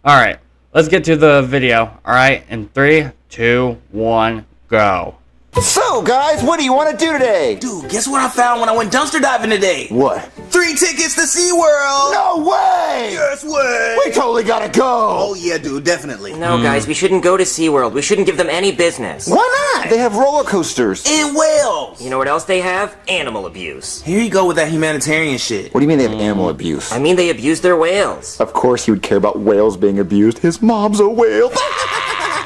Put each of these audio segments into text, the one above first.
Alright, let's get to the video. Alright, in 3, 2, 1, go. So, guys, what do you want to do today? Dude, guess what I found when I went dumpster diving today? What? 3 tickets to SeaWorld! No way! Yes way! We totally gotta go! Oh yeah, dude, definitely. No, guys, we shouldn't go to SeaWorld. We shouldn't give them any business. Why not? They have roller coasters. And whales! You know what else they have? Animal abuse. Here you go with that humanitarian shit. What do you mean they have animal abuse? I mean, they abuse their whales. Of course he would care about whales being abused. His mom's a whale.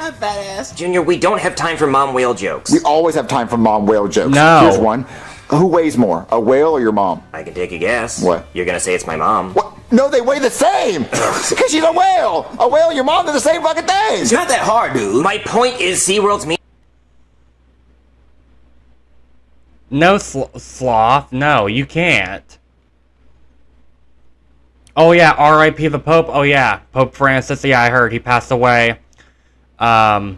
Fat ass. Junior, we don't have time for mom whale jokes. We always have time for mom whale jokes. No. Here's one. Who weighs more, a whale or your mom? I can take a guess. What? You're gonna say it's my mom. What? No, they weigh the same! Because she's a whale! A whale and your mom, they're the same fucking thing! It's not that hard, dude. My point is SeaWorld's mean. No sloth. No, you can't. Oh yeah, R.I.P. the Pope. Oh yeah, Pope Francis. Yeah, I heard he passed away. Yeah.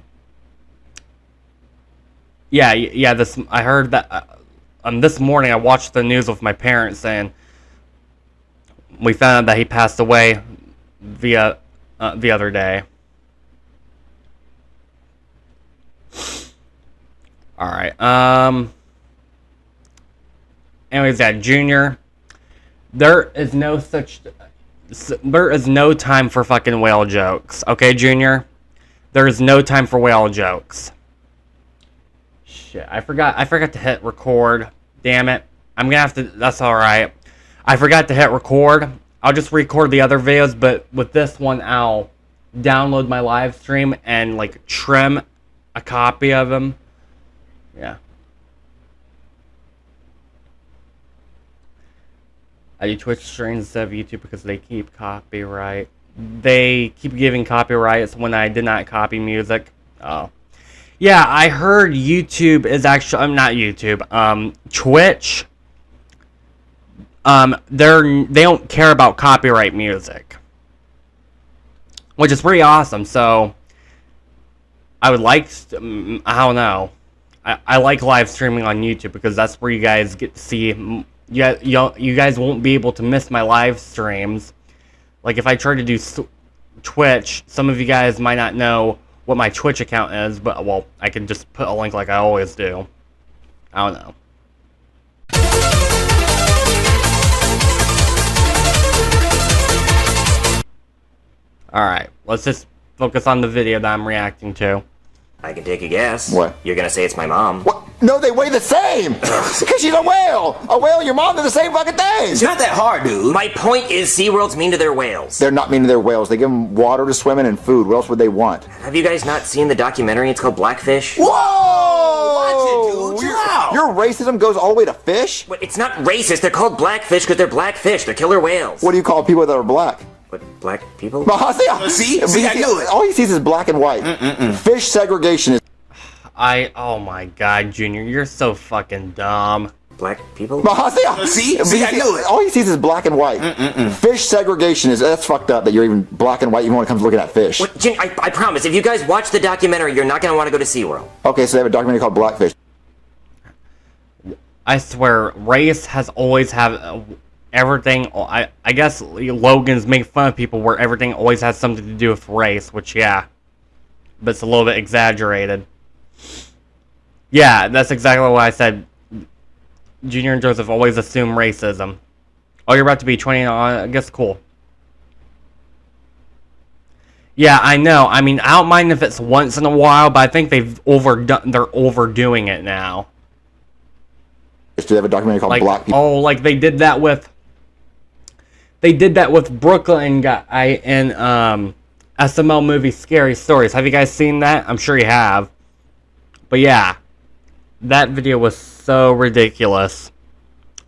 This I heard that. This morning I watched the news with my parents, and we found out that he passed away via the other day. All right. Anyways, yeah, Junior. There is no time for fucking whale jokes. Okay, Junior? There is no time for whale jokes. Shit, I forgot to hit record. Damn it. I'm gonna have to, that's alright. I forgot to hit record. I'll just record the other videos, but with this one, I'll download my live stream and, like, trim a copy of them. Yeah. I do Twitch streams instead of YouTube because they keep copyright. They keep giving copyrights when I did not copy music. Oh. Yeah, I heard YouTube is actually... not YouTube. Twitch. They don't care about copyright music. Which is pretty awesome, so... I would like... I don't know. I like live streaming on YouTube because that's where you guys get to see... You guys won't be able to miss my live streams. Like, if I try to do Twitch, some of you guys might not know what my Twitch account is, but, well, I can just put a link like I always do. I don't know. Alright, let's just focus on the video that I'm reacting to. I can take a guess. What? You're gonna say it's my mom. What? No, they weigh the same! Because she's a whale! A whale and your mom, they're the same fucking thing! It's not that hard, dude. My point is SeaWorld's mean to their whales. They're not mean to their whales. They give them water to swim in and food. What else would they want? Have you guys not seen the documentary? It's called Blackfish. Whoa! Watch it, dude. Chill out. Your racism goes all the way to fish? What, it's not racist. They're called blackfish because they're black fish. They're killer whales. What do you call people that are black? What, black people? See, I knew it. All he sees is black and white. Fish segregation is... Oh my god, Junior, you're so fucking dumb. Black people? See, I knew it. All he sees is black and white. Fish segregation is... That's fucked up that you're even black and white even when it comes to looking at fish. What, I promise, if you guys watch the documentary, you're not going to want to go to SeaWorld. Okay, so they have a documentary called Blackfish. I swear, race has always had everything. I guess Logan's make fun of people where everything always has something to do with race, which, yeah. But it's a little bit exaggerated. Yeah, that's exactly what I said. Junior and Joseph always assume racism. Oh, you're about to be 20 on. I guess cool. Yeah, I know. I mean, I don't mind if it's once in a while, but I think they're overdoing it now. They have a documentary called Like, Black People. oh, like they did that with Brooklyn guy in SML movie Scary Stories. Have you guys seen that? I'm sure you have. But yeah, that video was so ridiculous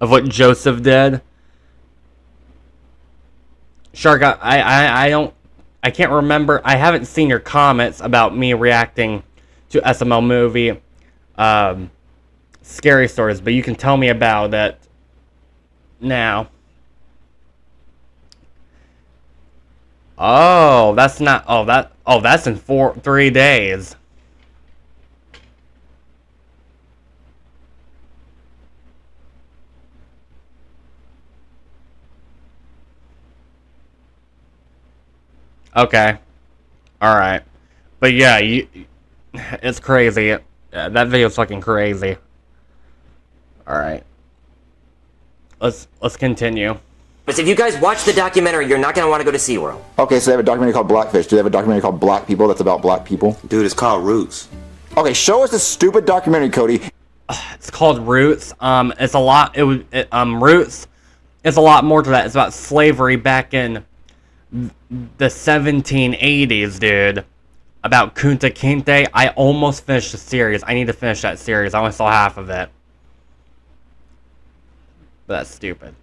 of what Joseph did. Shark, I can't remember. I haven't seen your comments about me reacting to SML movie Scary Stories, but you can tell me about it now. Oh, that's not. Oh, that's in 3 days. Okay. Alright. But yeah, it's crazy. That video's fucking crazy. Alright. Let's continue. But if you guys watch the documentary, you're not gonna want to go to SeaWorld. Okay, so they have a documentary called Blackfish. Do they have a documentary called Black People that's about black people? Dude, it's called Roots. Okay, show us this stupid documentary, Cody. It's called Roots. It's a lot. Roots. It's a lot more to that. It's about slavery back in the 1780s, dude. About Kunta Kinte. I almost finished the series. I need to finish that series. I only saw half of it. But that's stupid.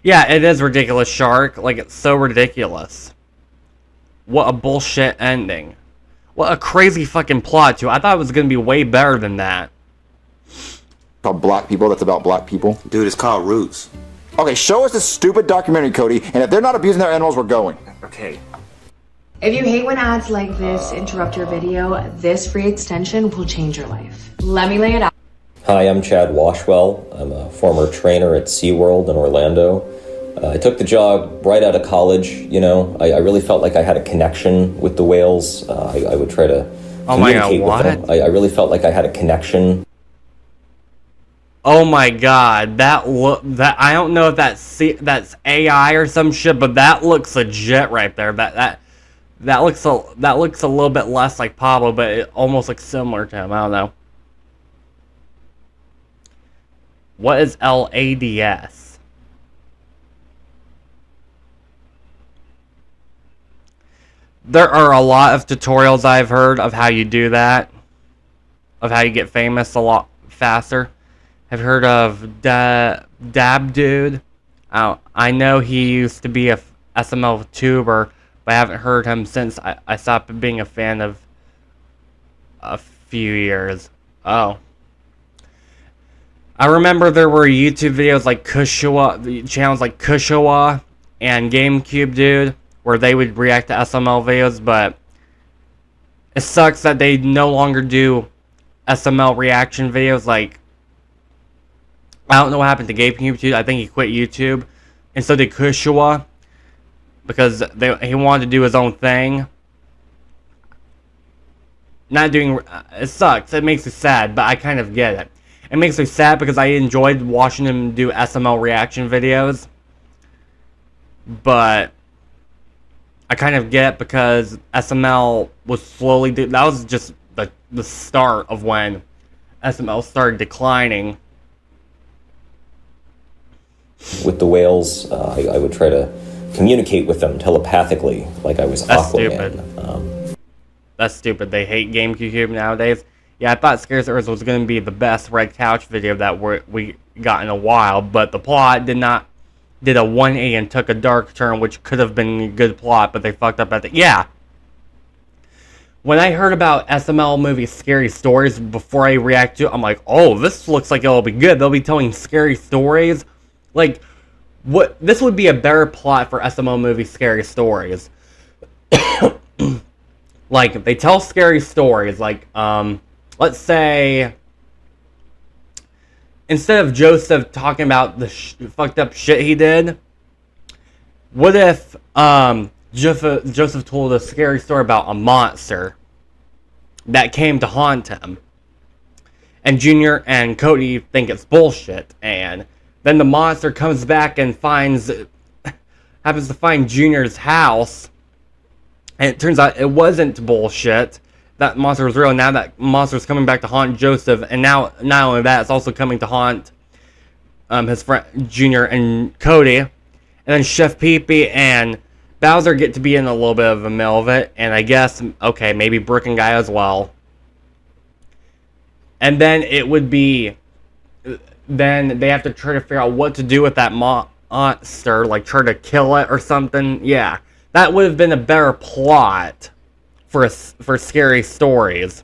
Yeah, it is ridiculous, Shark. Like, it's so ridiculous. What a bullshit ending. What a crazy fucking plot, too. I thought it was going to be way better than that. Called Black People that's about black people? Dude, it's called Roots. Okay, show us this stupid documentary, Cody, and if they're not abusing their animals, we're going. Okay. If you hate when ads like this interrupt your video, this free extension will change your life. Let me lay it out. Hi, I'm Chad Washwell. I'm a former trainer at SeaWorld in Orlando. I took the job right out of college. You know, I really felt like I had a connection with the whales. I would try to communicate with them. I really felt like I had a connection. Oh my god, that I don't know if that's AI or some shit, but that looks legit right there. That looks a little bit less like Pablo, but it almost looks similar to him. I don't know. What is LADS? There are a lot of tutorials I've heard of how you do that, of how you get famous a lot faster. I've heard of Dab Dude. I know he used to be a SML tuber, but I haven't heard him since I stopped being a fan of a few years. Oh. I remember there were YouTube videos like channels like Kushawa and GameCube Dude, where they would react to SML videos, but it sucks that they no longer do SML reaction videos. Like, I don't know what happened to GameCube Dude. I think he quit YouTube, and so did Kushawa, because he wanted to do his own thing. Not doing it sucks. It makes me sad, but I kind of get it. It makes me sad because I enjoyed watching him do SML reaction videos, but I kind of get it because SML was slowly that was just the start of when SML started declining. With the whales, I would try to communicate with them telepathically, like I was Aquaman. Stupid. That's stupid. They hate GameCube nowadays. Yeah, I thought Scary Stories was going to be the best Red Couch video that we got in a while, but the plot did a 180 and took a dark turn, which could have been a good plot, but they fucked up at the... Yeah. When I heard about SML movie Scary Stories before I react to it, I'm like, oh, this looks like it'll be good. They'll be telling scary stories. Like, this would be a better plot for SML movie Scary Stories. Like, they tell scary stories, like, let's say, instead of Joseph talking about the fucked up shit he did, what if Joseph told a scary story about a monster that came to haunt him, and Junior and Cody think it's bullshit, and then the monster comes back and happens to find Junior's house, and it turns out it wasn't bullshit. That monster was real. Now that monster's coming back to haunt Joseph, and now not only that, it's also coming to haunt his friend Junior and Cody, and then Chef Pee-Pee and Bowser get to be in a little bit of a middle of it, and I guess maybe Brick and Guy as well. And then it would be, then they have to try to figure out what to do with that monster, like try to kill it or something. Yeah, that would have been a better plot for Scary Stories.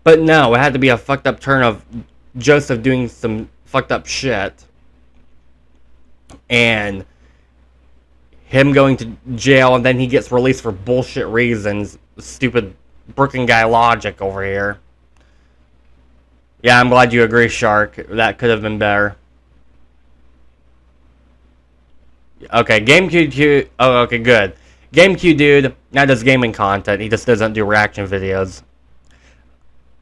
But no, it had to be a fucked up turn of Joseph doing some fucked up shit, and him going to jail, and then he gets released for bullshit reasons. Stupid Brooklyn guy logic over here. Yeah, I'm glad you agree, Shark. That could have been better. Okay, GameCube dude. Oh, okay, good. GameCube dude now does gaming content. He just doesn't do reaction videos.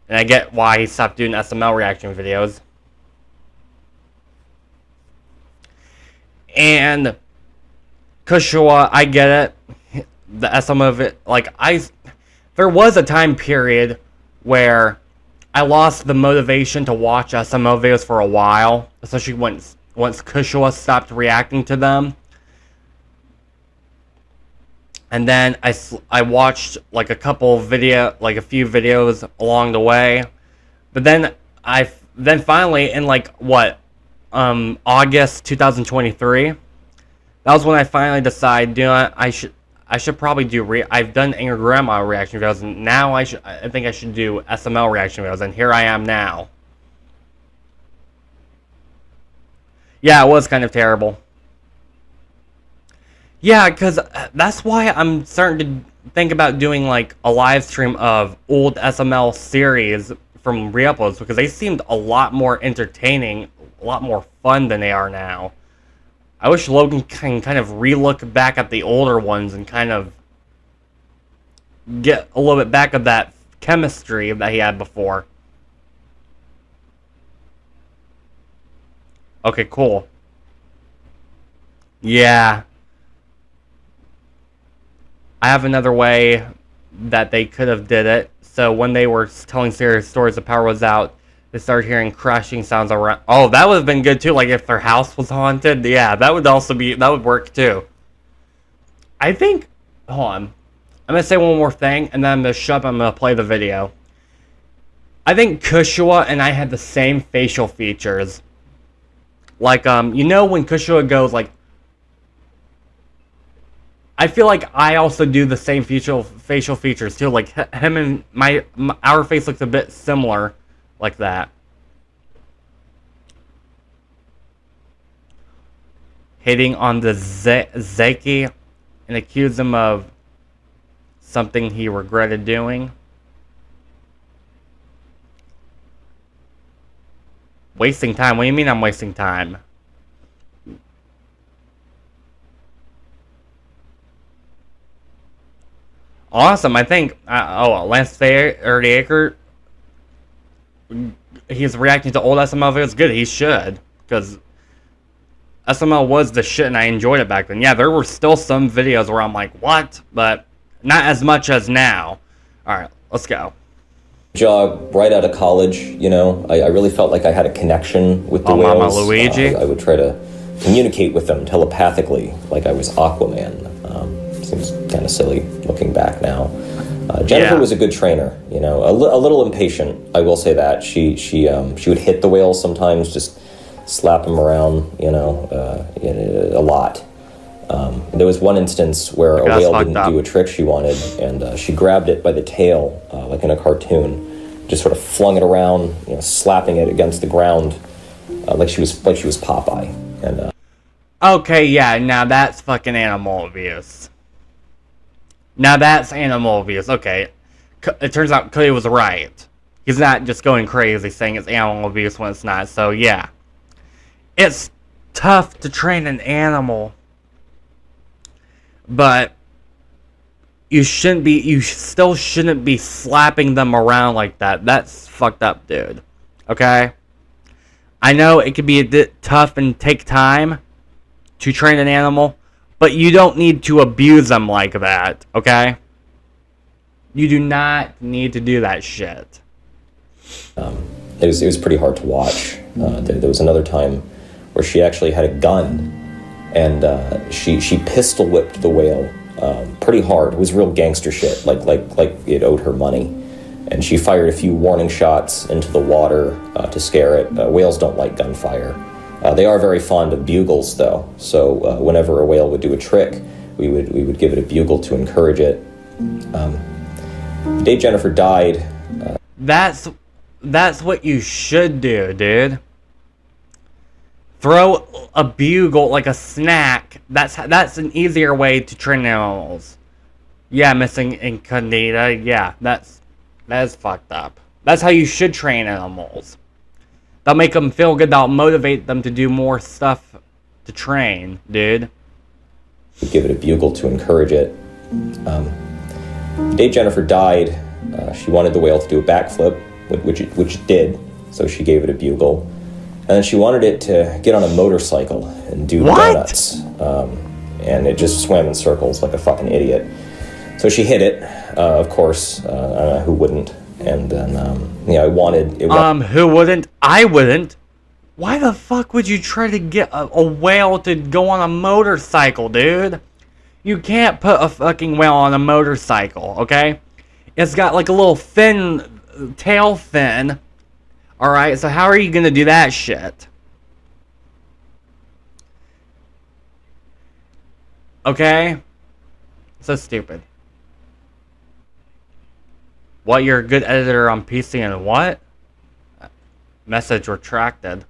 And I get why he stopped doing SML reaction videos. And Kushua, I get it. The SML of it, like there was a time period where I lost the motivation to watch SML videos for a while, especially once Kushua stopped reacting to them. And then I watched like a few videos along the way, but then finally in like what August 2023, that was when I finally decided, you know, I should probably do I've done Angry Grandma reaction videos, and now I think I should do SML reaction videos, and here I am now. Yeah, it was kind of terrible. Yeah, because that's why I'm starting to think about doing like a live stream of old SML series from re-uploads, because they seemed a lot more entertaining, a lot more fun than they are now. I wish Logan can kind of re-look back at the older ones and kind of get a little bit back of that chemistry that he had before. Okay, cool. Yeah. I have another way that they could have did it. So when they were telling serious stories, the power was out. They started hearing crashing sounds around. Oh, that would have been good too. Like if their house was haunted. Yeah, that would work too. I think, hold on. I'm going to say one more thing, and then I'm going to shut up. I'm going to play the video. I think Kushua and I had the same facial features. Like, you know when Kushua goes like, I feel like I also do the same facial features too. Like him and our face looks a bit similar, like that. Hitting on the Zeki and accuse him of something he regretted doing. Wasting time? What do you mean I'm wasting time? Awesome, I think, Lance Acre, he's reacting to old SML videos. Good, he should, because SML was the shit and I enjoyed it back then. Yeah, there were still some videos where I'm like, what? But not as much as now. Alright, let's go. Job right out of college, you know, I really felt like I had a connection with the whales. Mama Luigi. I would try to communicate with them telepathically, like I was Aquaman. Seems kind of silly looking back now. Jennifer was a good trainer, you know, a little impatient. I will say that she would hit the whales sometimes, just slap them around, you know, a lot. There was one instance where a whale didn't do a trick she wanted, and she grabbed it by the tail, like in a cartoon, just sort of flung it around, you know, slapping it against the ground, like she was Popeye. And okay, yeah, now that's fucking animal abuse. Now that's animal abuse. Okay, it turns out Cody was right. He's not just going crazy saying it's animal abuse when it's not. So yeah, it's tough to train an animal, but you still shouldn't be slapping them around like that. That's fucked up, dude. Okay? I know it could be a bit tough and take time to train an animal, but you don't need to abuse them like that, okay? You do not need to do that shit. it was pretty hard to watch. There was another time where she actually had a gun, and she pistol whipped the whale pretty hard. It was real gangster shit, like it owed her money. And she fired a few warning shots into the water to scare it. Whales don't like gunfire. They are very fond of bugles, though. So whenever a whale would do a trick, we would give it a bugle to encourage it. The day Jennifer died. That's what you should do, dude. Throw a bugle like a snack. That's an easier way to train animals. Yeah, missing incognita. Yeah, that is fucked up. That's how you should train animals. That'll make them feel good. That'll motivate them to do more stuff to train, dude. would give it a bugle to encourage it. The day Jennifer died, she wanted the whale to do a backflip, which it did, so she gave it a bugle. And then she wanted it to get on a motorcycle and do donuts. And it just swam in circles like a fucking idiot. So she hit it, of course. I don't know who wouldn't. And then, I wanted... Who wouldn't? I wouldn't. Why the fuck would you try to get a whale to go on a motorcycle, dude? You can't put a fucking whale on a motorcycle, okay? It's got like a little tail fin. Alright, so how are you gonna do that shit? Okay? So stupid. What, you're a good editor on PC and what? Message retracted.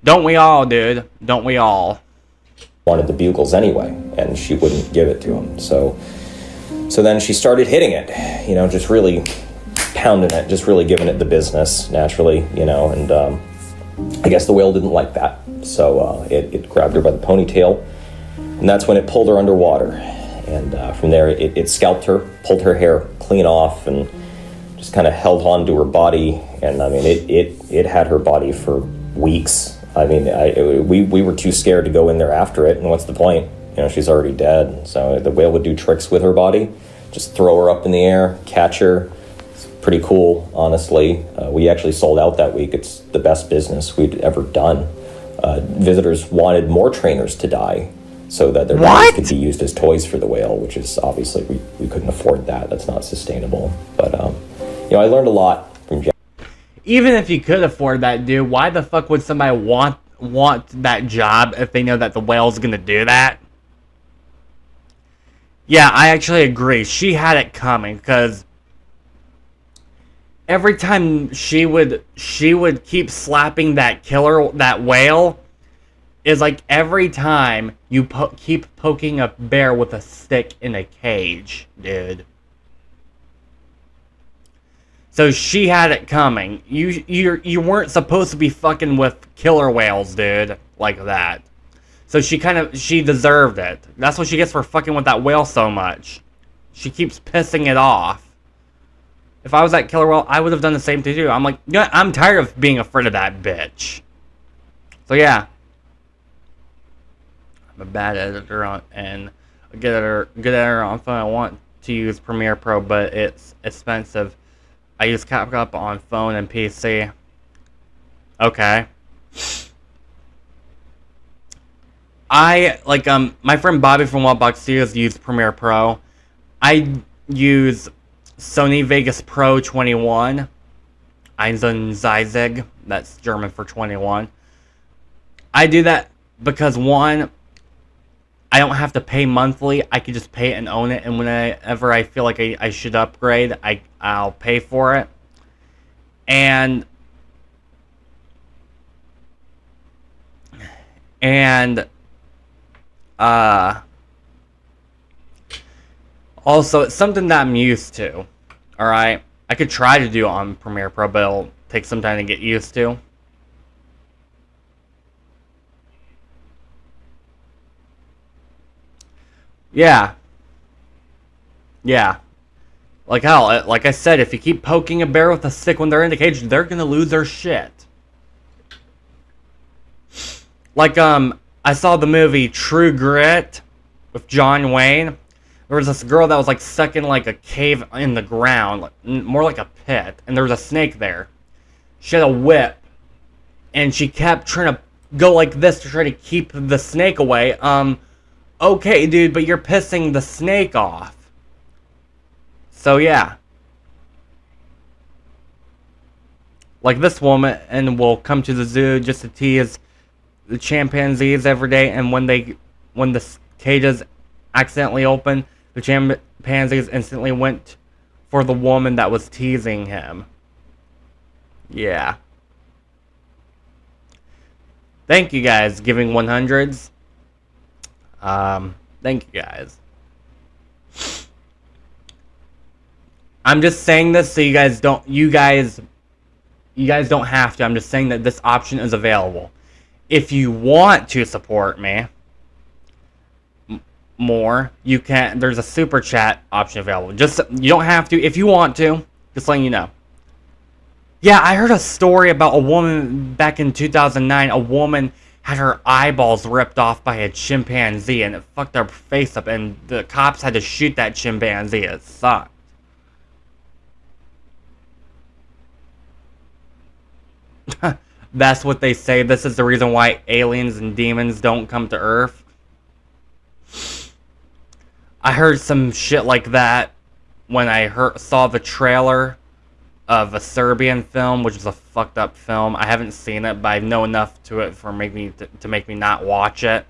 Don't we all, dude? Don't we all? Wanted the bugles anyway, and she wouldn't give it to him. So then she started hitting it, just really pounding it, just really giving it the business naturally, and I guess the whale didn't like that. So it grabbed her by the ponytail, and that's when it pulled her underwater. And from there, it scalped her, pulled her hair clean off, and just kind of held on to her body. And I mean, it had her body for weeks. I mean, we were too scared to go in there after it. And what's the point? She's already dead. So the whale would do tricks with her body, just throw her up in the air, catch her. It's pretty cool, honestly. We actually sold out that week. It's the best business we'd ever done. Visitors wanted more trainers to die so that their bodies could be used as toys for the whale, which is obviously we couldn't afford that. That's not sustainable. But I learned a lot from Jeff. Even if you could afford that, dude, why the fuck would somebody want that job if they know that the whale's gonna do that? Yeah, I actually agree. She had it coming, because every time she would keep slapping that whale, is like every time you keep poking a bear with a stick in a cage, dude. So she had it coming. You weren't supposed to be fucking with killer whales, dude, like that. So she deserved it. That's what she gets for fucking with that whale so much. She keeps pissing it off. If I was that killer whale, I would have done the same thing too. I'm like, I'm tired of being afraid of that bitch. So yeah. I'm a bad editor and a good editor on phone. I want to use Premiere Pro, but it's expensive. I use CapCut on phone and PC. Okay. My friend Bobby from Wildbox Studios used Premiere Pro. I use Sony Vegas Pro 21. Einzelzeig. That's German for 21. I do that because, one, I don't have to pay monthly. I can just pay it and own it. And whenever I feel like I should upgrade, I'll pay for it. And also, it's something that I'm used to. Alright? I could try to do it on Premiere Pro, but it'll take some time to get used to. Yeah. Like hell, like I said, if you keep poking a bear with a stick when they're in the cage, they're gonna lose their shit. Like, I saw the movie True Grit with John Wayne. There was this girl that was like stuck in like a cave in the ground, more like a pit, and there was a snake there. She had a whip, and she kept trying to go like this to try to keep the snake away. Okay, dude, but you're pissing the snake off. So, yeah. Like this woman will come to the zoo just to tease the chimpanzees every day, and when the cages accidentally open, the chimpanzees instantly went for the woman that was teasing him. Yeah. Thank you guys, giving 100s. Thank you guys. I'm just saying this so you guys don't have to. I'm just saying that this option is available. if you want to support me more, you can. There's a super chat option available. Just you don't have to if you want to. Just letting you know. Yeah, I heard a story about a woman back in 2009. A woman had her eyeballs ripped off by a chimpanzee, and it fucked her face up. And the cops had to shoot that chimpanzee. It sucked. That's what they say. This is the reason why aliens and demons don't come to Earth. I heard some shit like that when I saw the trailer of a Serbian film, which is a fucked up film. I haven't seen it, but I know enough to it for to make me not watch it.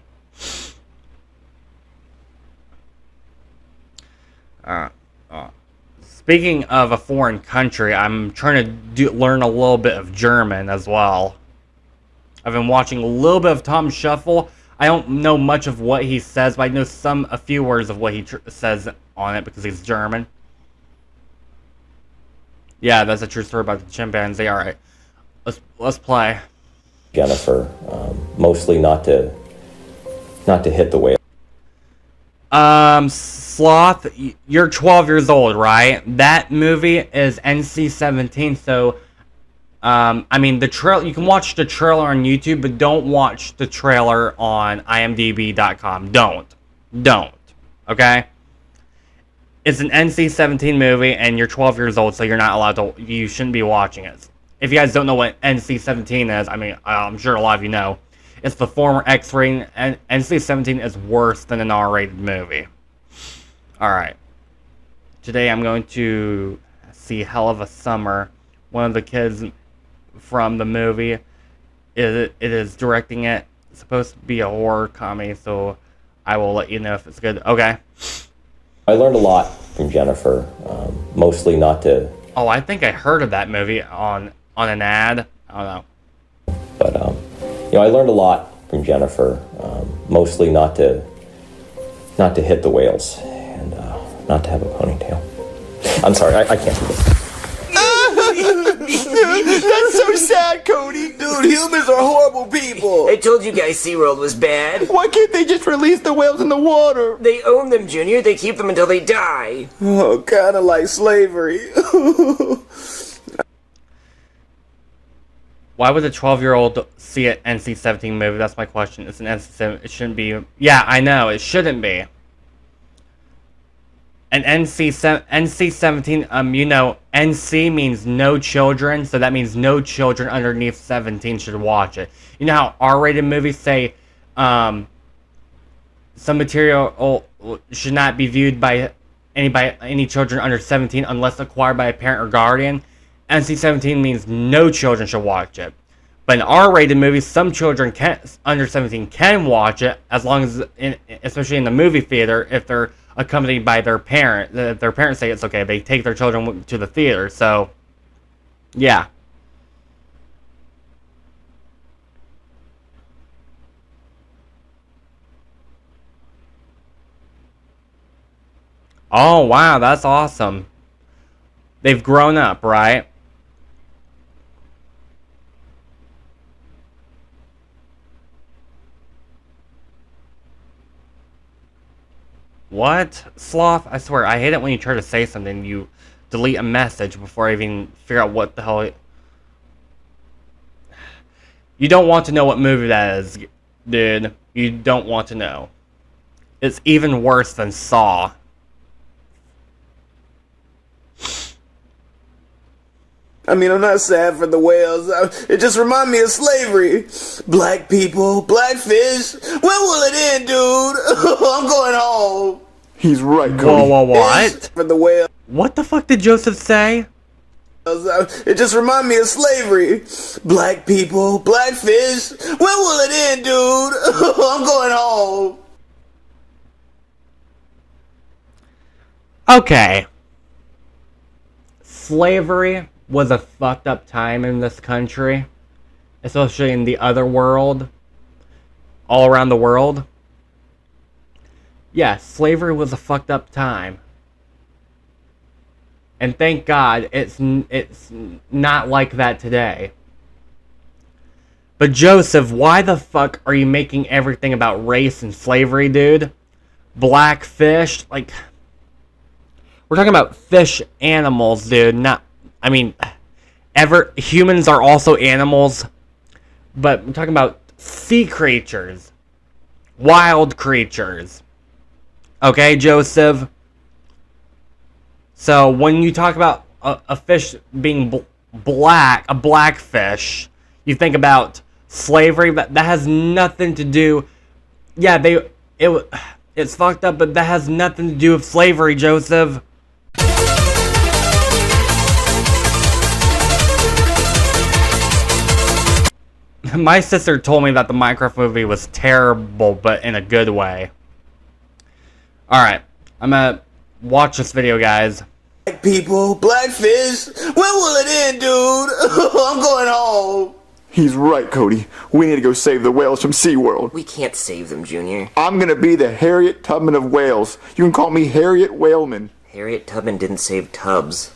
Speaking of a foreign country, I'm trying to learn a little bit of German as well. I've been watching a little bit of Tom Shuffle. I don't know much of what he says, but I know a few words of what he says on it because he's German. Yeah, that's a true story about the chimpanzee. All right, let's play. Jennifer, mostly not to hit the whale. Sloth, you're 12 years old, right? That movie is NC-17, so I mean, the trailer, you can watch the trailer on YouTube, but don't watch the trailer on imdb.com. Don't. Okay? It's an NC-17 movie, and you're 12 years old, so you're not allowed to, you shouldn't be watching it. If you guys don't know what NC-17 is, I mean, I'm sure a lot of you know. It's the former X-rating, and NC-17 is worse than an R-rated movie. Alright. Today I'm going to see Hell of a Summer. One of the kids from the movie, it is directing it. It's supposed to be a horror comedy, so I will let you know if it's good. Okay. I learned a lot from Jennifer, mostly not to... Oh, I think I heard of that movie on an ad. I don't know. But, I learned a lot from Jennifer, mostly not to hit the whales and not to have a ponytail. I'm sorry, I can't do this. That's so sad, Cody. Dude, humans are horrible people. I told you guys SeaWorld was bad. Why can't they just release the whales in the water? They own them, Junior. They keep them until they die. Oh, kind of like slavery. Why would a 12-year-old see an NC-17 movie? That's my question. It's an NC-17. It shouldn't be. Yeah, I know. It shouldn't be. An NC-17, NC means no children, so that means no children underneath 17 should watch it. You know how R-rated movies say some material should not be viewed by any children under 17 unless acquired by a parent or guardian? NC-17 means no children should watch it. But in R-rated movies, some children under 17 can watch it, as long as, especially in the movie theater, if they're accompanied by their parent. If their parents say it's okay, they take their children to the theater. So, yeah. Oh, wow, that's awesome. They've grown up, right? What? Sloth? I swear, I hate it when you try to say something, you delete a message before I even figure out what the hell... You don't want to know what movie that is, dude. You don't want to know. It's even worse than Saw. I mean, I'm not sad for the whales. It just reminds me of slavery. Black people, black fish. When will it end, dude? I'm going home. He's right, Cody. Whoa, what? For the whales. What the fuck did Joseph say? It just reminds me of slavery. Black people, black fish. When will it end, dude? I'm going home. Okay. Slavery was a fucked up time in this country, especially in the other world, all around the world. Yeah, slavery was a fucked up time. And thank God it's not like that today. But Joseph, why the fuck are you making everything about race and slavery, dude? Black fish, like, we're talking about fish animals, dude. Not, I mean, humans are also animals, but we're talking about sea creatures, wild creatures. Okay, Joseph? So, when you talk about a fish being black, a black fish, you think about slavery, but that has nothing to do... Yeah, it's fucked up, but that has nothing to do with slavery, Joseph. My sister told me that the Minecraft movie was terrible, but in a good way. Alright, I'm gonna watch this video, guys. Black people, black fish. When will it end, dude? I'm going home. He's right, Cody. We need to go save the whales from SeaWorld. We can't save them, Junior. I'm gonna be the Harriet Tubman of whales. You can call me Harriet Whaleman. Harriet Tubman didn't save Tubbs.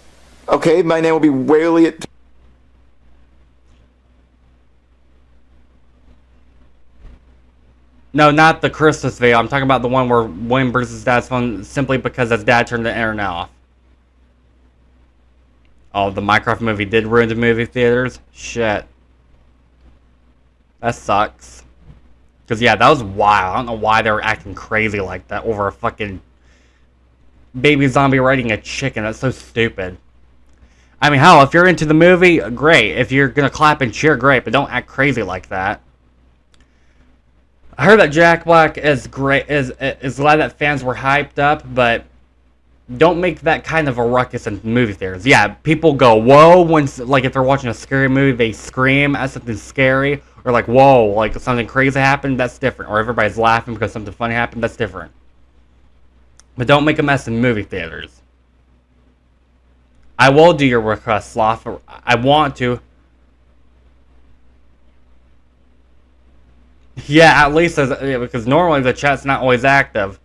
Okay, my name will be Whaliet. No, not the Christmas video. I'm talking about the one where William brings his dad's phone simply because his dad turned the internet off. Oh, the Minecraft movie did ruin the movie theaters? Shit. That sucks. Because, yeah, that was wild. I don't know why they were acting crazy like that over a fucking baby zombie riding a chicken. That's so stupid. I mean, hell, if you're into the movie, great. If you're gonna clap and cheer, great. But don't act crazy like that. I heard that Jack Black is great, is glad that fans were hyped up, but don't make that kind of a ruckus in movie theaters. Yeah, people go, whoa, when, like, if they're watching a scary movie, they scream at something scary, or like, whoa, like, something crazy happened, that's different. Or everybody's laughing because something funny happened, that's different. But don't make a mess in movie theaters. I will do your request, Sloth. I want to. Yeah, at least because normally the chat's not always active.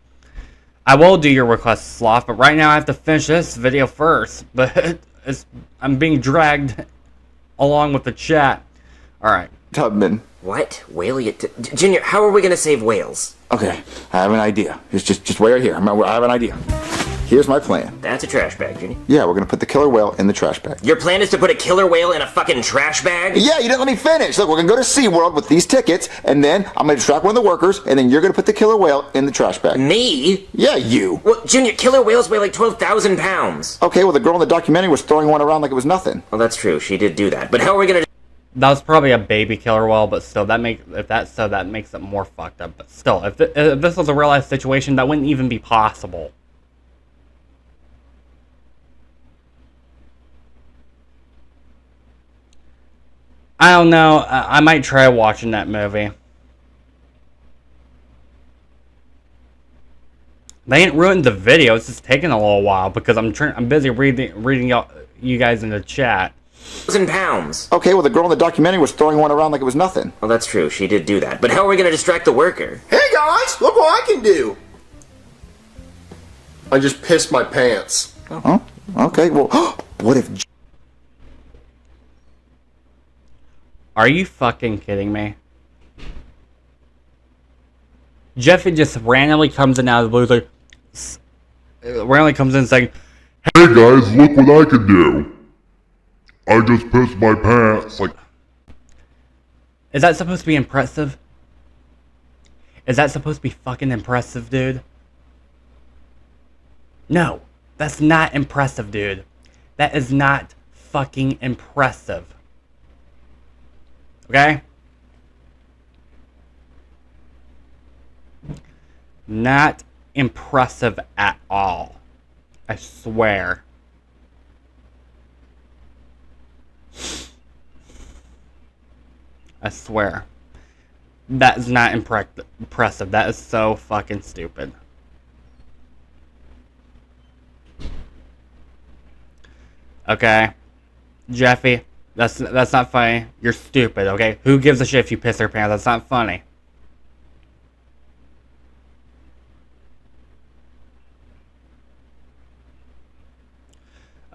I will do your request, Sloth, but right now I have to finish this video first. But I'm being dragged along with the chat. Alright. Tubman. What? Junior, how are we gonna save whales? Okay, I have an idea. Just wait right here. I have an idea. Here's my plan. That's a trash bag, Junior. Yeah, we're gonna put the killer whale in the trash bag. Your plan is to put a killer whale in a fucking trash bag? Yeah, you didn't let me finish. Look, we're gonna go to SeaWorld with these tickets, and then I'm gonna distract one of the workers, and then you're gonna put the killer whale in the trash bag. Me? Yeah, you. Well, Junior, killer whales weigh like 12,000 pounds. Okay, well, the girl in the documentary was throwing one around like it was nothing. Well, that's true. She did do that. But how are we gonna... That was probably a baby killer whale, but still, that makes it more fucked up. But still, if this was a real life situation, that wouldn't even be possible. I don't know. I might try watching that movie. They ain't ruined the video. It's just taking a little while because I'm busy reading you guys in the chat. 1,000 pounds. Okay, well, the girl in the documentary was throwing one around like it was nothing. Well, that's true. She did do that. But how are we gonna distract the worker? Hey guys, look what I can do! I just pissed my pants. Oh, okay, well, what if... Are you fucking kidding me? Jeffy just randomly comes in out of the blue, like, randomly comes in saying, "Hey guys, look what I can do! I just pissed my pants." Like, is that supposed to be impressive? Is that supposed to be fucking impressive, dude? No, that's not impressive, dude. That is not fucking impressive. Okay? Not impressive at all. I swear. I swear. That is not impressive. That is so fucking stupid. Okay? Jeffy, that's not funny. You're stupid, okay? Who gives a shit if you piss their pants? That's not funny.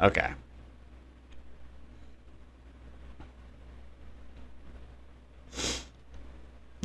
Okay.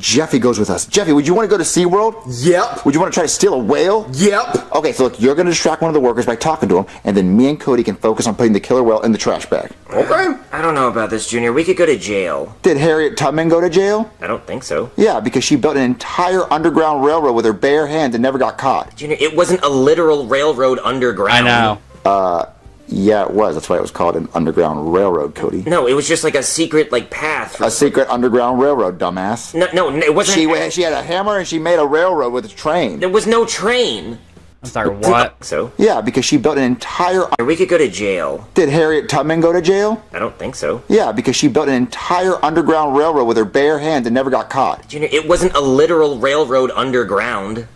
Jeffy goes with us. Jeffy, would you want to go to SeaWorld? Yep. Would you want to try to steal a whale? Yep. Okay, so look, you're going to distract one of the workers by talking to him, and then me and Cody can focus on putting the killer whale in the trash bag. Okay. I don't know about this, Junior. We could go to jail. Did Harriet Tubman go to jail? I don't think so. Yeah, because she built an entire underground railroad with her bare hands and never got caught. Junior, it wasn't a literal railroad underground. I know. Yeah, it was. That's why it was called an underground railroad, Cody. No, it was just like a secret, like, path. A secret underground railroad, dumbass. No, it wasn't. She had a hammer and she made a railroad with a train. There was no train. I'm sorry, what? So? Yeah, because she built an entire... We could go to jail. Did Harriet Tubman go to jail? I don't think so. Yeah, because she built an entire underground railroad with her bare hands and never got caught. Junior, it wasn't a literal railroad underground.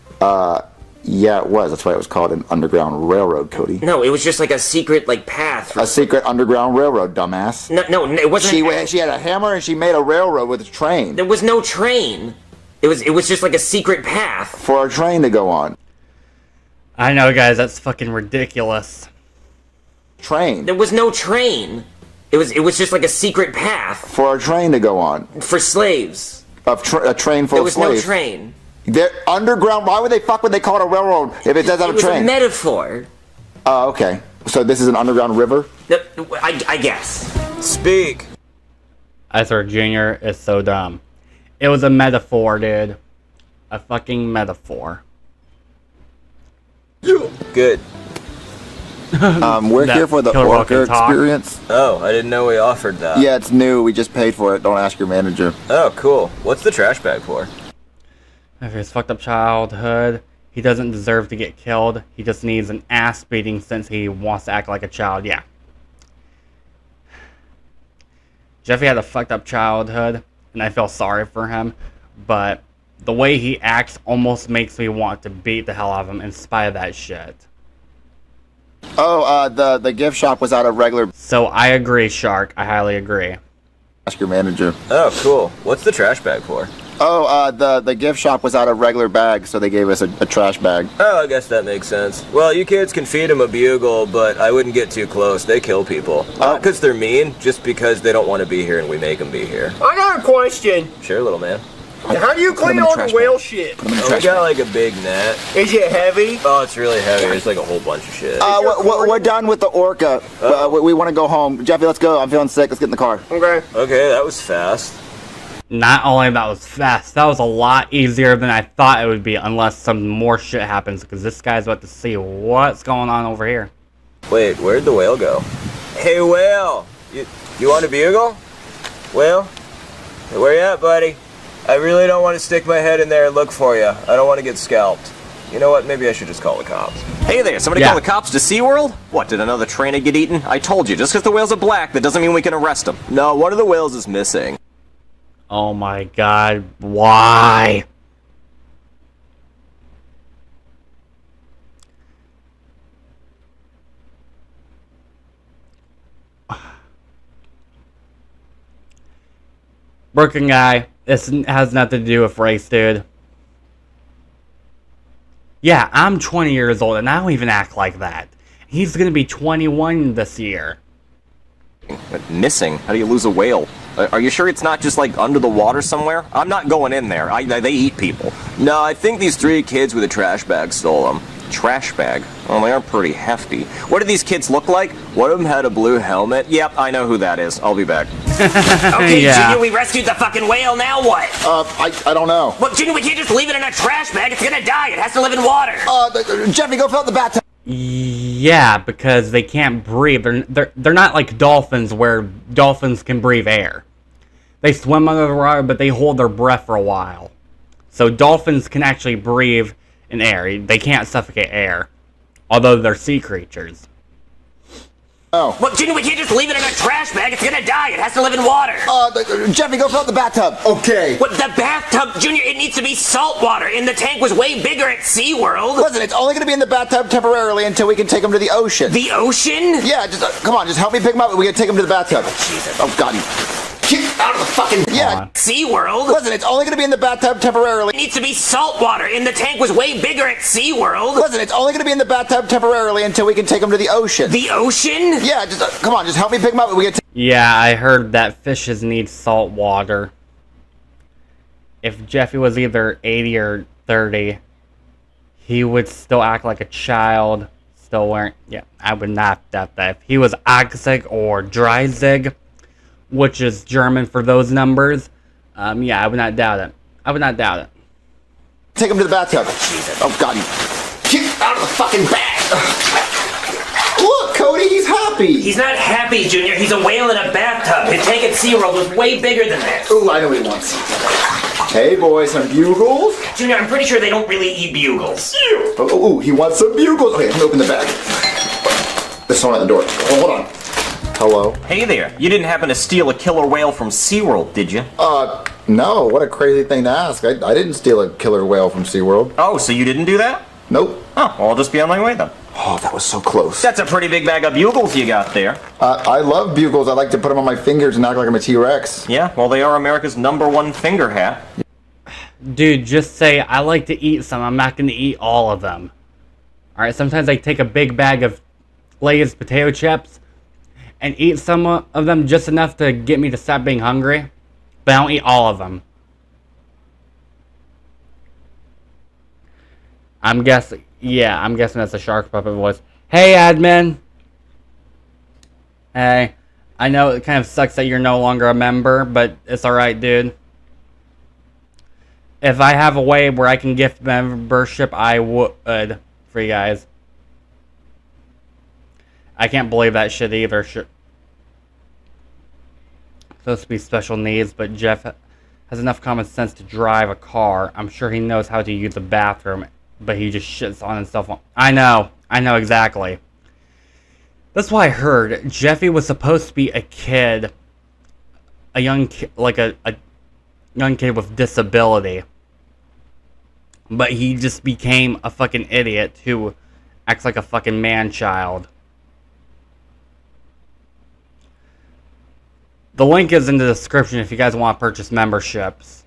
Yeah, it was. That's why it was called an underground railroad, Cody. No, it was just like a secret, like, path. A secret underground railroad, dumbass. No, it wasn't. She had a hammer and she made a railroad with a train. There was no train. It was just like a secret path. For a train to go on. I know, guys, that's fucking ridiculous. Train. There was no train. It was just like a secret path. For a train to go on. For slaves. A train full There of was slaves. no train. They're underground. Why would they fuck when they call it a railroad if it doesn't have a It was train? a metaphor. Oh, okay. So this is an underground river? I guess. Speak. I swear, Junior is so dumb. It was a metaphor, dude. A fucking metaphor. Good. We're That here for the killer whale orca can talk. experience. Oh, I didn't know we offered that. Yeah, it's new. We just paid for it. Don't ask your manager. Oh, cool. What's the trash bag for? After his fucked up childhood, he doesn't deserve to get killed. He just needs an ass beating since he wants to act like a child. Yeah. Jeffy had a fucked up childhood, and I feel sorry for him, but the way he acts almost makes me want to beat the hell out of him in spite of that shit. Oh, the gift shop was out of regular. So I agree, Shark. I highly agree. Ask your manager. Oh, cool. What's the trash bag for? Oh, the gift shop was out of regular bags, so they gave us a trash bag. Oh, I guess that makes sense. Well, you kids can feed them a bugle, but I wouldn't get too close. They kill people. Not because they're mean, just because they don't want to be here and we make them be here. I got a question. Sure, little man. How do you clean all the whale shit? Oh, we got like a big net. Is it heavy? Oh, it's really heavy. There's like a whole bunch of shit. We're done with the orca. We want to go home. Jeffy, let's go. I'm feeling sick. Let's get in the car. Okay. Okay, that was fast. Not only that was fast, that was a lot easier than I thought it would be unless some more shit happens, because this guy's about to see what's going on over here. Wait, where'd the whale go? Hey, whale! You want a bugle? Whale? Hey, where you at, buddy? I really don't want to stick my head in there and look for you. I don't want to get scalped. You know what? Maybe I should just call the cops. Hey there, somebody call the cops to SeaWorld? What, did another trainer get eaten? I told you, just because the whales are black, that doesn't mean we can arrest them. No, one of the whales is missing. Oh my god, why? Working guy, this has nothing to do with race, dude. Yeah, I'm 20 years old and I don't even act like that. He's gonna be 21 this year. Missing? How do you lose a whale? Are you sure it's not just like under the water somewhere? I'm not going in there. They eat people. No, I think these three kids with a trash bag stole them. Trash bag? Oh, they are pretty hefty. What do these kids look like? One of them had a blue helmet. Yep, I know who that is. I'll be back. Okay, Yeah. Junior, we rescued the fucking whale, now what? I don't know. Well, Junior, we can't just leave it in a trash bag. It's gonna die. It has to live in water. Jeffy, go fill out the bathtub. Yeah, because they can't breathe. They're not like dolphins where dolphins can breathe air. They swim under the water, but they hold their breath for a while. So dolphins can actually breathe in air. They can't suffocate air, although they're sea creatures. Oh. Well, Junior, we can't just leave it in a trash bag. It's gonna die. It has to live in water. Jeffy, go fill out the bathtub. Okay. What, the bathtub? Junior, it needs to be salt water, and the tank was way bigger at SeaWorld. Listen, it's only going to be in the bathtub temporarily until we can take him to the ocean. The ocean? Yeah, just come on, just help me pick him up and we can take him to the bathtub. Jesus. Oh, God. Get out of the fucking... Yeah. SeaWorld? Listen, it's only going to be in the bathtub temporarily. It needs to be salt water, and the tank was way bigger at SeaWorld. Listen, it's only going to be in the bathtub temporarily until we can take him to the ocean. The ocean? Yeah, just come on, just help me pick him up and we can Yeah, I heard that fishes need salt water. if Jeffy was either 80 or 30, he would still act like a child. Still wearing, yeah, I would not doubt that. If he was Achzig or Dreizig, which is German for those numbers, yeah, I would not doubt it. I would not doubt it. Take him to the bathtub. Oh, God. Get out of the fucking bag. Look, Cody, he's happy. He's not happy, Junior. He's a whale in a bathtub. His tank at SeaWorld was way bigger than this. Ooh, I know what he wants. Hey, boys, some bugles? Junior, I'm pretty sure they don't really eat bugles. Oh, he wants some bugles. Okay, let me open the bag. There's someone at the door. Oh, hold on. Hello? Hey there, you didn't happen to steal a killer whale from SeaWorld, did you? No. What a crazy thing to ask. I didn't steal a killer whale from SeaWorld. Oh, so you didn't do that? Nope. Oh, well, I'll just be on my way then. Oh, that was so close. That's a pretty big bag of bugles you got there. I love bugles. I like to put them on my fingers and act like I'm a T-Rex. Yeah, well, they are America's #1 finger hat. Dude, just say, I like to eat some. I'm not going to eat all of them. Alright, sometimes I take a big bag of Lay's potato chips and eat some of them just enough to get me to stop being hungry. But I don't eat all of them. I'm guessing that's a shark puppet voice. Hey, admin. Hey, I know it kind of sucks that you're no longer a member, but it's alright, dude. If I have a way where I can gift membership, I would for you guys. I can't believe that shit either. Supposed to be special needs, but Jeff has enough common sense to drive a car. I'm sure he knows how to use the bathroom, but he just shits on himself. I know exactly. That's why I heard Jeffy was supposed to be a kid, a young kid, like a young kid with disability. But he just became a fucking idiot who acts like a fucking man-child. The link is in the description if you guys want to purchase memberships.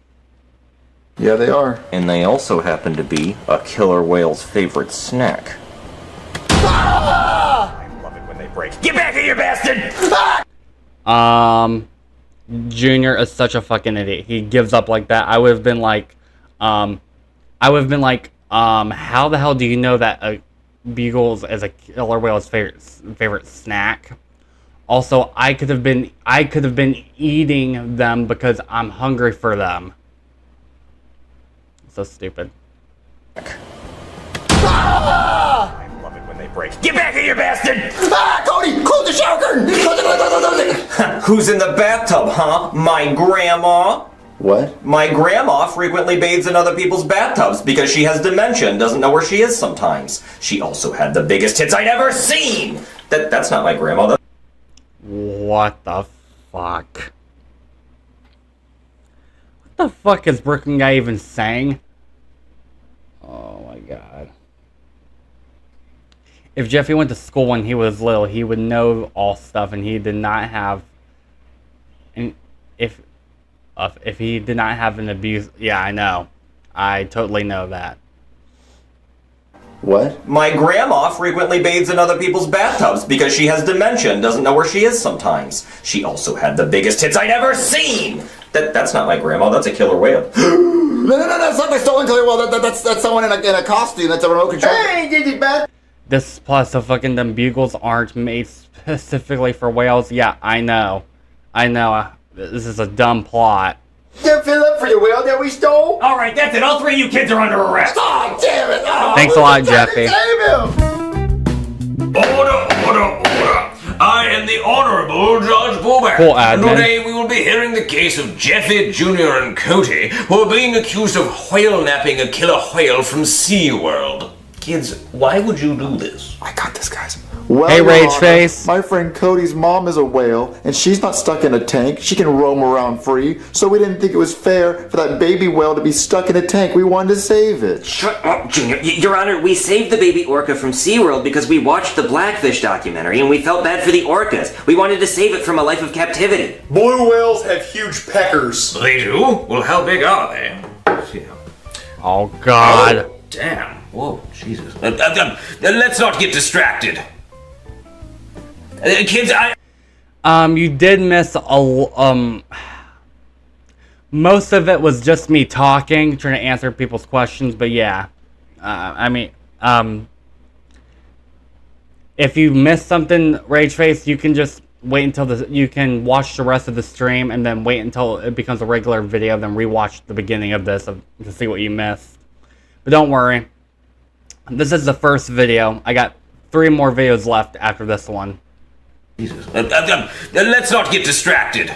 Yeah, they are. And they also happen to be a killer whale's favorite snack. I love it when they break. Get back here, you bastard! Junior is such a fucking idiot. He gives up like that. I would have been like, how the hell do you know that Beagles is a killer whale's favorite snack? Also, I could have been eating them because I'm hungry for them. So stupid. I love it when they break. Get back here, you bastard! Cody, close the shower curtain! Close it. Who's in the bathtub, huh? My grandma? What? My grandma frequently bathes in other people's bathtubs because she has dementia and doesn't know where she is sometimes. She also had the biggest tits I'd ever seen! That's not my grandma. What the fuck? What the fuck is Brooklyn guy even saying? Oh my god. If Jeffy went to school when he was little, he would know all stuff, and he did not have... And if he did not have an abuse... Yeah, I know. I totally know that. What? My grandma frequently bathes in other people's bathtubs because she has dementia and doesn't know where she is sometimes. She also had the biggest tits I'd ever seen! That's not my grandma, that's a killer whale. No, that's not the stolen killer whale. That's someone in a costume. That's a remote control. Hey, did you bet? This plus the fucking them bugles aren't made specifically for whales. Yeah, I know. This is a dumb plot. Did fill up for the whale that we stole? Alright, that's it. All three of you kids are under arrest. Oh, damn it. Oh, Thanks a lot, Jeffy. Order. I am the Honorable Judge Boober. Cool, admin. Today we will be hearing the case of Jeffy Jr. and Cody, who are being accused of whale napping a killer whale from SeaWorld. Kids, why would you do this? I got this, guys. Well, hey, Your Rage Honor, Face. My friend Cody's mom is a whale, and she's not stuck in a tank. She can roam around free, so we didn't think it was fair for that baby whale to be stuck in a tank. We wanted to save it. Shut up, Junior. Your Honor, we saved the baby orca from SeaWorld because we watched the Blackfish documentary and we felt bad for the orcas. We wanted to save it from a life of captivity. Blue whales have huge peckers. They do? Well, how big are they? Oh god. Oh, damn. Whoa, Jesus. Let's not get distracted. Kids, you did miss a most of it was just me talking, trying to answer people's questions. But yeah, if you missed something, Rageface, you can just wait until you can watch the rest of the stream and then wait until it becomes a regular video, then rewatch the beginning of this to see what you missed. But don't worry, this is the first video. I got 3 more videos left after this one. Jesus. Let's not get distracted.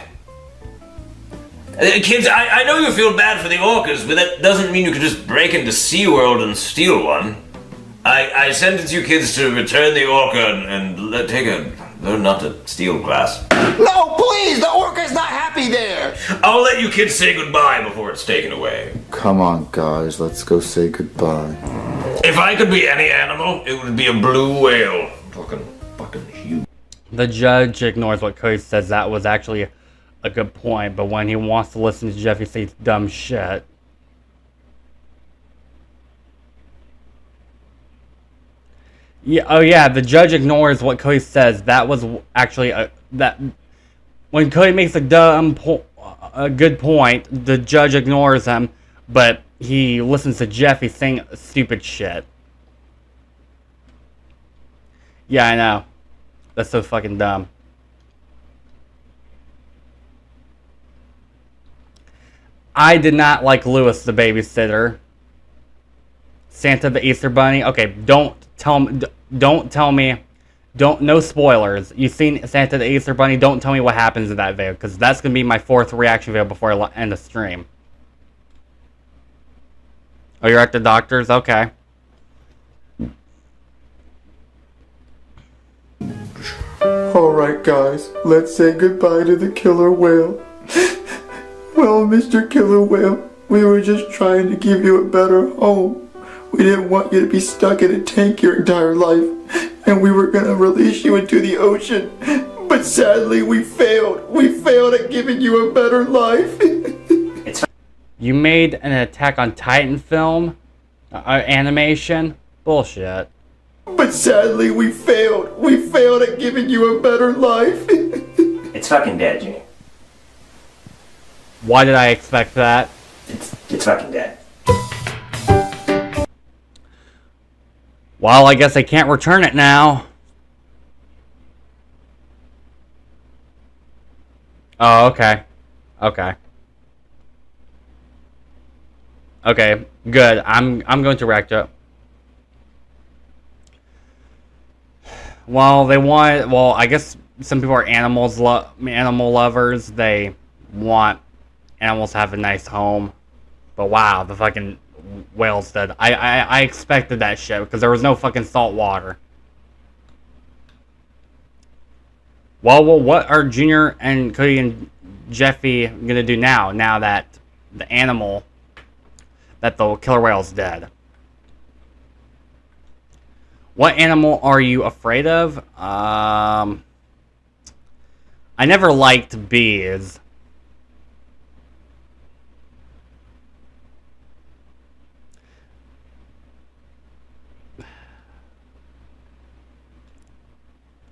Kids, I know you feel bad for the orcas, but that doesn't mean you can just break into SeaWorld and steal one. I sentence you kids to return the orca and learn not to steal class. No, please! The orca's not happy there! I'll let you kids say goodbye before it's taken away. Come on, guys, let's go say goodbye. If I could be any animal, it would be a blue whale. I'm fucking huge. The judge ignores what Cody says. That was actually a good point, but when he wants to listen to Jeffy say dumb shit. Yeah, oh yeah, the judge ignores what Cody says. That was actually when Cody makes a good point, the judge ignores him, but he listens to Jeffy saying stupid shit. Yeah, I know. That's so fucking dumb. I did not like Lewis the babysitter. Santa the Easter Bunny. Okay, no spoilers. You've seen Santa the Easter Bunny, don't tell me what happens in that video, because that's going to be my 4th reaction video before I end the stream. Oh, you're at the doctor's? Okay. Alright, guys, let's say goodbye to the killer whale. Well, Mr. Killer Whale, we were just trying to give you a better home. We didn't want you to be stuck in a tank your entire life, and we were gonna release you into the ocean. But sadly, we failed. We failed at giving you a better life. You made an Attack on Titan film? Animation? Bullshit. But sadly, we failed. We failed at giving you a better life. It's fucking dead, Junior. Why did I expect that? It's fucking dead. Well, I guess I can't return it now. Oh, okay. Okay. Okay, good. I'm going to react to it. Well, I guess some people are animal lovers. They want animals to have a nice home. But wow, the fucking whales did. I expected that shit because there was no fucking salt water. Well, what are Junior and Cody and Jeffy gonna do now? Now that the animal that the killer whale's dead. What animal are you afraid of? I never liked bees.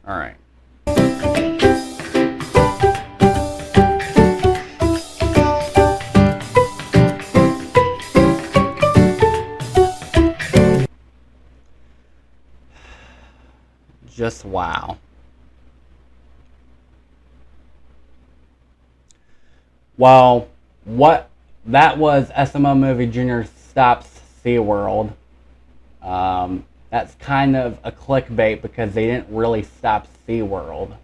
All right. Just wow. Well, that was SML movie Junior stops SeaWorld. That's kind of a clickbait because they didn't really stop SeaWorld.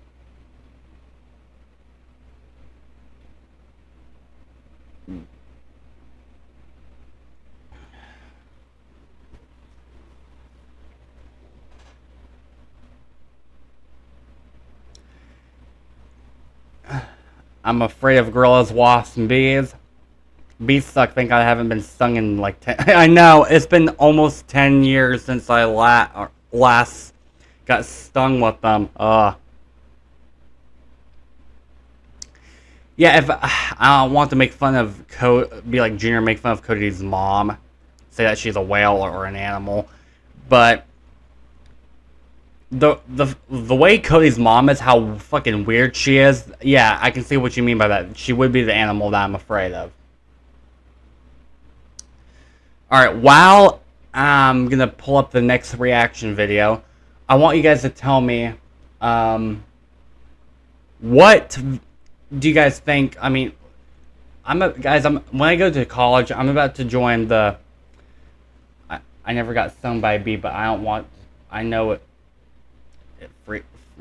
I'm afraid of gorillas, wasps, and bees. Bees suck. Thank God I haven't been stung in like 10... I know, it's been almost 10 years since I last got stung with them. Yeah, if I don't want to make fun of be like Junior, make fun of Cody's mom, say that she's a whale or an animal, but the way Cody's mom is, how fucking weird she is. Yeah, I can see what you mean by that. She would be the animal that I'm afraid of. Alright, while I'm gonna pull up the next reaction video, I want you guys to tell me, what do you guys think? I mean, when I go to college, I'm about to join the, I never got stung by a bee, but I know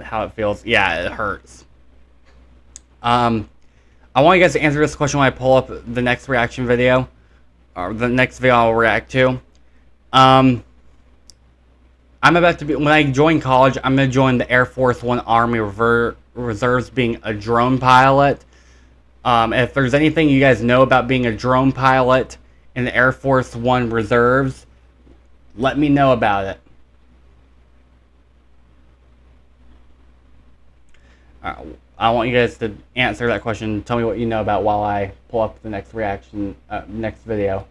how it feels. Yeah, it hurts. I want you guys to answer this question when I pull up the next reaction video, or the next video I'll react to. I'm about to be, when I join college, I'm going to join the Air Force One Army Reserves being a drone pilot. If there's anything you guys know about being a drone pilot in the Air Force One Reserves, let me know about it. I want you guys to answer that question. Tell me what you know about while I pull up the next reaction, next video.